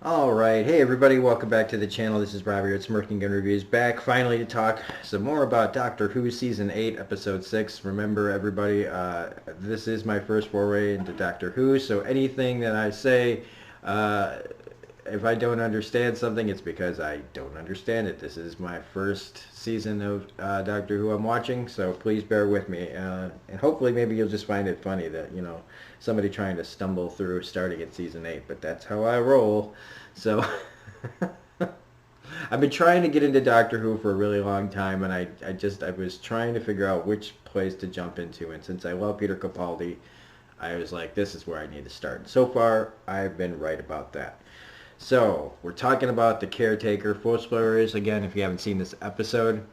Alright, hey everybody, welcome back to the channel. This is Robbie here at Smirking Gun Reviews, back finally to talk some more about Doctor Who Season 8, Episode 6. Remember everybody, this is my first foray into Doctor Who, so anything that I say, if I don't understand something, it's because I don't understand it. This is my first season of Doctor Who I'm watching, so please bear with me. And hopefully maybe you'll just find it funny that, you know, somebody trying to stumble through starting at Season 8, but that's how I roll. So, I've been trying to get into Doctor Who for a really long time, and I was trying to figure out which place to jump into, and since I love Peter Capaldi, I was like, this is where I need to start. And so far, I've been right about that. So, we're talking about the Caretaker. Full spoilers, again, if you haven't seen this episode.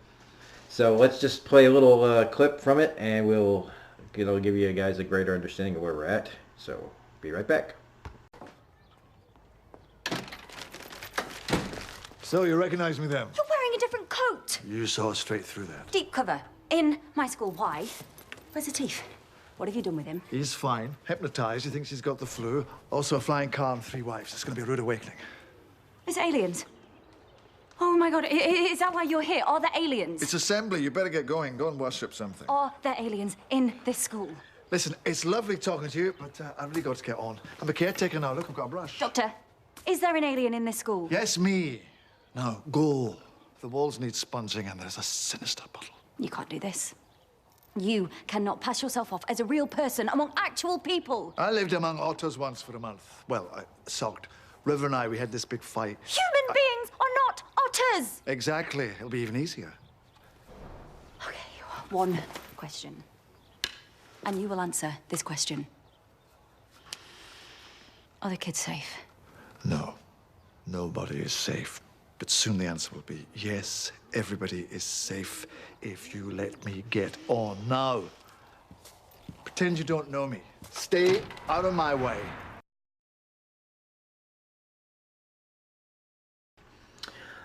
So, let's just play a little clip from it, and it'll give you guys a greater understanding of where we're at. So, be right back. So, you recognize me then? You're wearing a different coat. You saw straight through that. Deep cover. In my school. Why? Where's the teeth? What have you done with him? He's fine. Hypnotized. He thinks he's got the flu. Also a flying car and 3 wives. It's going to be a rude awakening. It's aliens. Oh, my God. Is that why you're here? Are there aliens? It's assembly. You better get going. Go and worship something. Are there aliens in this school? Listen, it's lovely talking to you, but I've really got to get on. I'm a caretaker now. Look, I've got a brush. Doctor, is there an alien in this school? Yes, me. Now, go. The walls need sponging and there's a sinister puddle. You can't do this. You cannot pass yourself off as a real person among actual people. I lived among otters once for a month. Well, I sulked. River and I, we had this big fight. Human beings are not otters! Exactly. It'll be even easier. Okay, one question. And you will answer this question. Are the kids safe? No. Nobody is safe. But soon the answer will be yes, everybody is safe if you let me get on. Now, pretend you don't know me. Stay out of my way.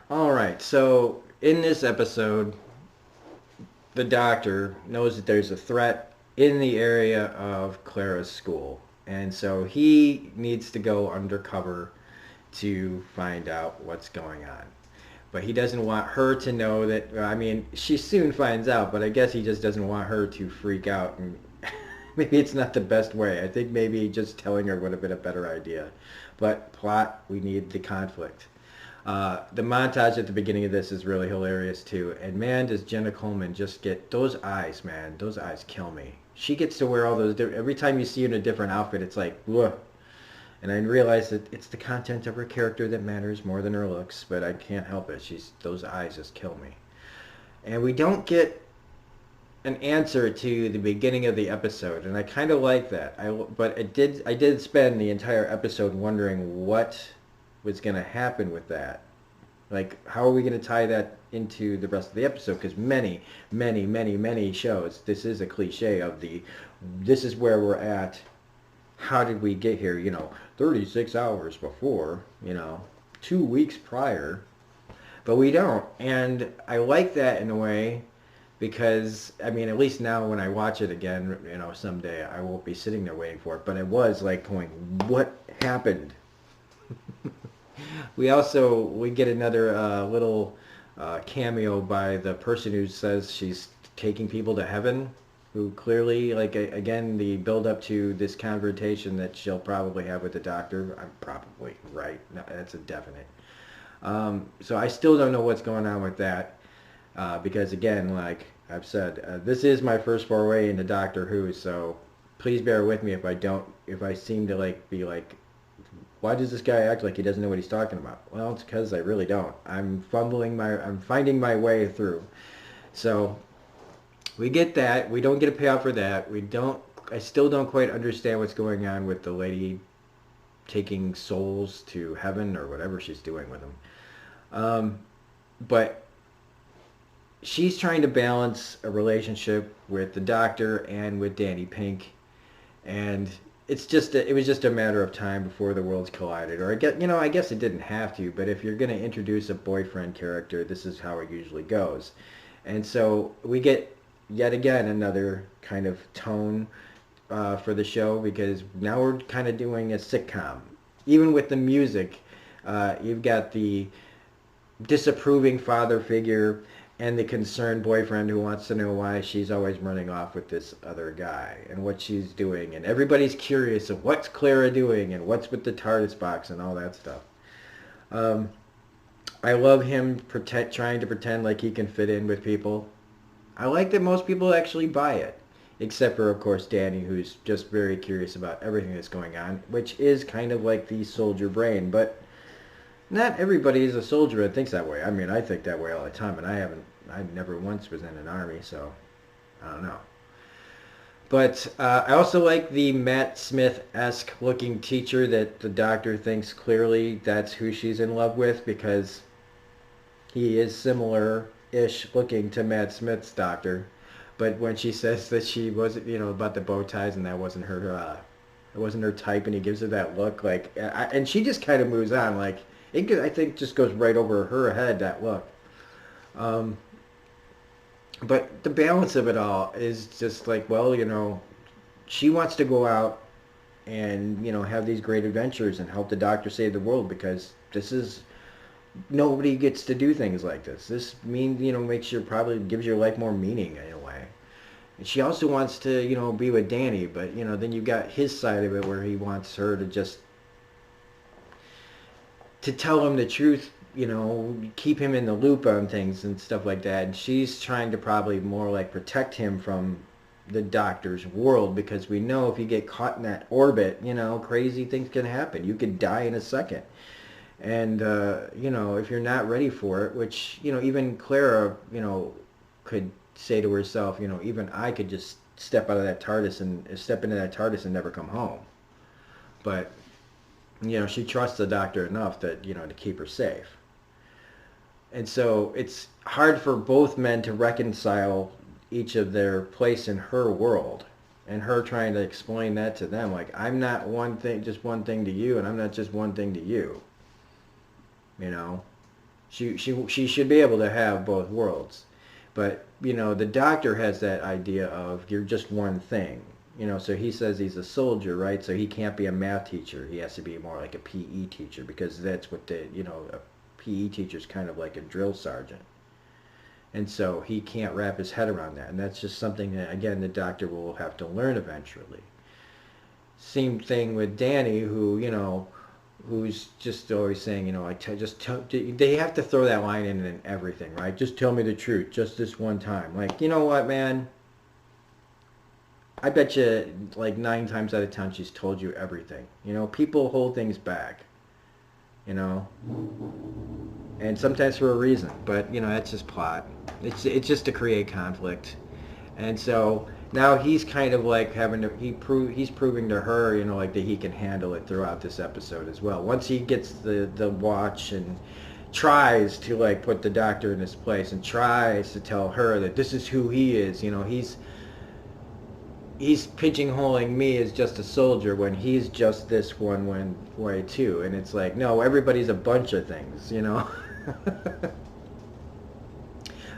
Alright, so in this episode, the Doctor knows that there's a threat in the area of Clara's school. And so he needs to go undercover to find out what's going on. But he doesn't want her to know that, I mean, she soon finds out, but I guess he just doesn't want her to freak out. And maybe it's not the best way. I think maybe just telling her would have been a better idea. But plot, we need the conflict. The montage at the beginning of this is really hilarious too. And man, does Jenna Coleman just get, those eyes, man, those eyes kill me. She gets to wear all those, every time you see her in a different outfit, it's like, whoa. And I realize that it's the content of her character that matters more than her looks, but I can't help it. Those eyes just kill me. And we don't get an answer to the beginning of the episode, and I kind of like that. But I did spend the entire episode wondering what was going to happen with that. Like, how are we going to tie that into the rest of the episode? Because many, many, many, many shows, this is a cliche of this is where we're at. How did we get here, you know, 36 hours before, you know, 2 weeks prior, but we don't. And I like that in a way because, I mean, at least now when I watch it again, you know, someday I won't be sitting there waiting for it, but I was like going, what happened? We get another little cameo by the person who says she's taking people to heaven, who clearly, like, again, the build-up to this confrontation that she'll probably have with the Doctor. I'm probably right. No, that's a definite. So I still don't know what's going on with that, because, again, like I've said, this is my first foray into Doctor Who, so please bear with me if I seem to, like, be like, why does this guy act like he doesn't know what he's talking about? Well, it's because I really don't. I'm finding my way through. So we get that. We don't get a payoff for that. I still don't quite understand what's going on with the lady taking souls to heaven or whatever she's doing with them. But she's trying to balance a relationship with the doctor and with Danny Pink, and it was just a matter of time before the worlds collided. Or I guess it didn't have to, but if you're going to introduce a boyfriend character, this is how it usually goes. And so we get yet again another kind of tone for the show, because now we're kind of doing a sitcom. Even with the music, you've got the disapproving father figure and the concerned boyfriend who wants to know why she's always running off with this other guy and what she's doing. And everybody's curious of what's Clara doing and what's with the TARDIS box and all that stuff. I love him trying to pretend like he can fit in with people. I like that most people actually buy it. Except for, of course, Danny, who's just very curious about everything that's going on, which is kind of like the soldier brain. But not everybody is a soldier and thinks that way. I mean, I think that way all the time, and I never once was in an army, so I don't know. But I also like the Matt Smith-esque looking teacher that the doctor thinks clearly that's who she's in love with, because he is similar-ish looking to Matt Smith's doctor. But when she says that she wasn't, about the bow ties and that wasn't her, it wasn't her type, and he gives her that look, like, and she just kind of moves on, like, I think just goes right over her head, that look. But the balance of it all is just like, well, she wants to go out and, have these great adventures and help the doctor save the world, because nobody gets to do things like this. This probably gives your life more meaning in a way. And she also wants to, be with Danny, but, then you've got his side of it where he wants her to tell him the truth, keep him in the loop on things and stuff like that. And she's trying to probably more like protect him from the doctor's world, because we know if you get caught in that orbit, crazy things can happen. You could die in a second. And, if you're not ready for it, which, even Clara, could say to herself, even I could just step into that TARDIS and never come home. But, she trusts the doctor enough that, to keep her safe. And so it's hard for both men to reconcile each of their place in her world, and her trying to explain that to them, like, I'm not just one thing to you, and I'm not just one thing to you. She should be able to have both worlds. But, the doctor has that idea of you're just one thing. So he says he's a soldier, right? So he can't be a math teacher. He has to be more like a PE teacher, because that's what a PE teacher's kind of like a drill sergeant. And so he can't wrap his head around that. And that's just something that, again, the doctor will have to learn eventually. Same thing with Danny, who's just always saying, they have to throw that line in everything, right? Just tell me the truth, just this one time. Like, you know what, man? I bet you, like, 9 times out of 10, she's told you everything. People hold things back, and sometimes for a reason. But, that's just plot. It's just to create conflict. And so now he's kind of like he's proving to her, like, that he can handle it throughout this episode as well. Once he gets the watch and tries to, like, put the doctor in his place and tries to tell her that this is who he is, he's pigeonholing me as just a soldier when he's just this one way too. And it's like, no, everybody's a bunch of things,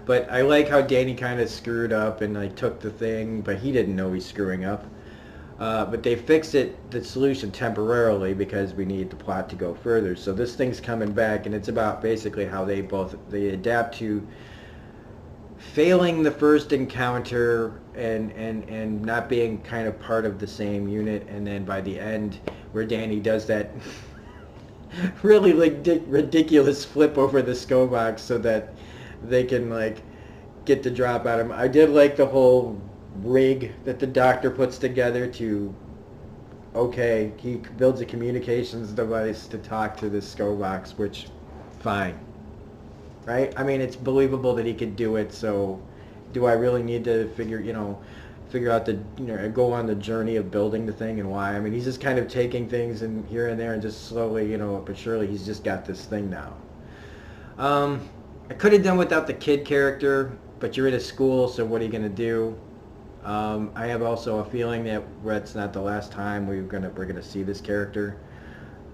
But I like how Danny kind of screwed up and, like, took the thing, but he didn't know he's screwing up. But they fixed the solution temporarily, because we need the plot to go further. So this thing's coming back, and it's about basically how they adapt to failing the first encounter and not being kind of part of the same unit. And then by the end, where Danny does that really, like, ridiculous flip over the Skovox so that they can, like, get the drop out of him. I did like the whole rig that the doctor puts together to, okay, he builds a communications device to talk to this Skovox, which, fine. Right? I mean, it's believable that he could do it, so do I really need to figure out go on the journey of building the thing and why? I mean, he's just kind of taking things and here and there and just slowly, but surely he's just got this thing now. I could have done without the kid character, but you're in a school, so what are you going to do? I have also a feeling that that's not the last time we're gonna see this character.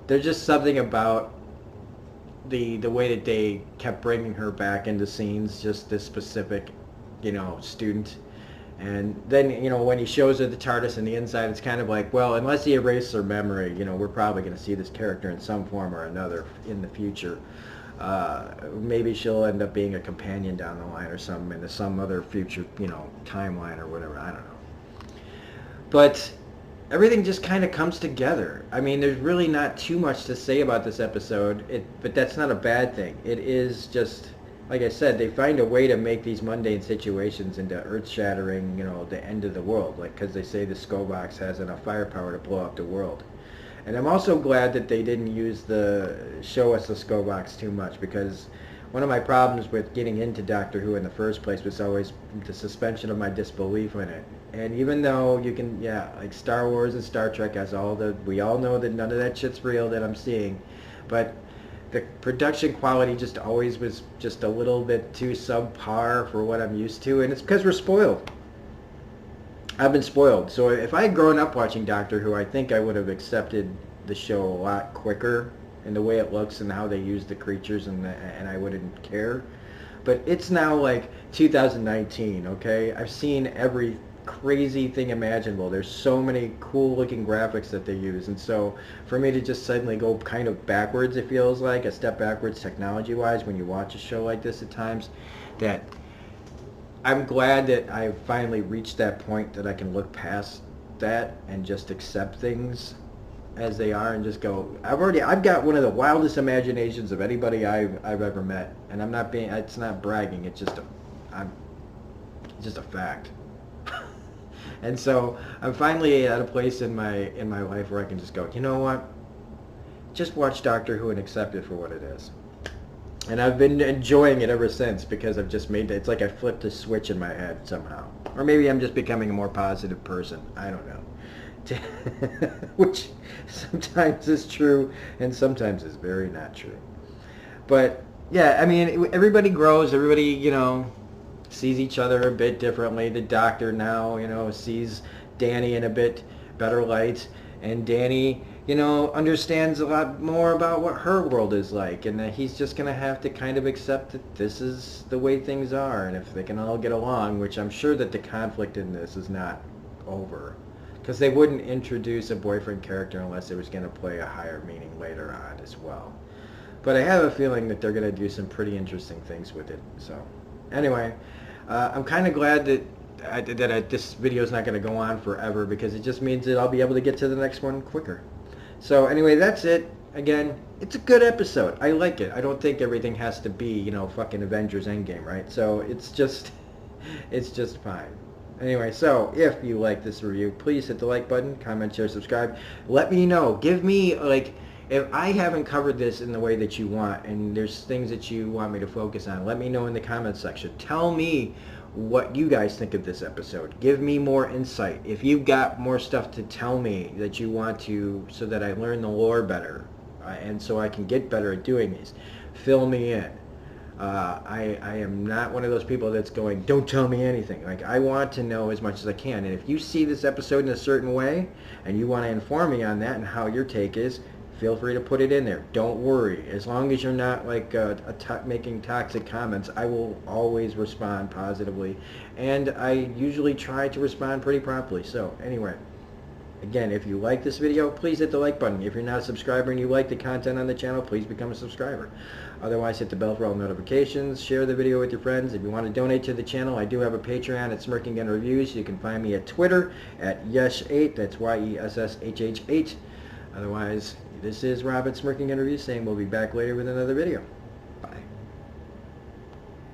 There's just something about the way that they kept bringing her back into scenes, just this specific, student. And then, when he shows her the TARDIS and the inside, it's kind of like, well, unless he erases her memory, we're probably going to see this character in some form or another in the future. Maybe she'll end up being a companion down the line or something into some other future, timeline or whatever. I don't know. But everything just kind of comes together. I mean, there's really not too much to say about this episode, but that's not a bad thing. It is just, like I said, they find a way to make these mundane situations into earth-shattering, the end of the world. Like, because they say the Skovox has enough firepower to blow up the world. And I'm also glad that they didn't show us the Skovox too much, because one of my problems with getting into Doctor Who in the first place was always the suspension of my disbelief in it. And even though you can, like Star Wars and Star Trek has we all know that none of that shit's real that I'm seeing, but the production quality just always was just a little bit too subpar for what I'm used to, and it's because we're spoiled. I've been spoiled. So if I had grown up watching Doctor Who, I think I would have accepted the show a lot quicker in the way it looks and how they use the creatures, and I wouldn't care. But it's now like 2019, okay? I've seen every crazy thing imaginable. There's so many cool looking graphics that they use, and so for me to just suddenly go kind of backwards, it feels like a step backwards technology wise when you watch a show like this at times, that I'm glad that I finally reached that point that I can look past that and just accept things as they are and just go, I've got one of the wildest imaginations of anybody I've ever met, and it's not bragging, it's just a fact. And so I'm finally at a place in my life where I can just go, you know what? Just watch Doctor Who and accept it for what it is. And I've been enjoying it ever since, because I've just it's like I flipped a switch in my head somehow. Or maybe I'm just becoming a more positive person. I don't know. Which sometimes is true and sometimes is very not true. But yeah, I mean, everybody grows, everybody, sees each other a bit differently. The Doctor now, sees Danny in a bit better light, and Danny, understands a lot more about what her world is like, and that he's just going to have to kind of accept that this is the way things are, and if they can all get along, which I'm sure that the conflict in this is not over, because they wouldn't introduce a boyfriend character unless it was going to play a higher meaning later on as well. But I have a feeling that they're going to do some pretty interesting things with it. So anyway, I'm kind of glad that this video is not going to go on forever, because it just means that I'll be able to get to the next one quicker. So anyway, that's it. Again, it's a good episode. I like it. I don't think everything has to be, fucking Avengers Endgame, right? So it's just fine. Anyway, so if you like this review, please hit the like button, comment, share, subscribe. Let me know. Give me, if I haven't covered this in the way that you want, and there's things that you want me to focus on, let me know in the comments section. Tell me what you guys think of this episode. Give me more insight. If you've got more stuff to tell me that you want to, so that I learn the lore better, and so I can get better at doing these, fill me in. I am not one of those people that's going, don't tell me anything. Like, I want to know as much as I can. And if you see this episode in a certain way, and you want to inform me on that and how your take is, feel free to put it in there. Don't worry. As long as you're not making toxic comments, I will always respond positively. And I usually try to respond pretty promptly. So anyway, again, if you like this video, please hit the like button. If you're not a subscriber and you like the content on the channel, please become a subscriber. Otherwise, hit the bell for all notifications. Share the video with your friends. If you want to donate to the channel, I do have a Patreon at Smirking Gun Reviews. You can find me at Twitter at Yesh8. That's YESSHH8. Otherwise, this is Rob at Smirking Gun Reviews saying we'll be back later with another video.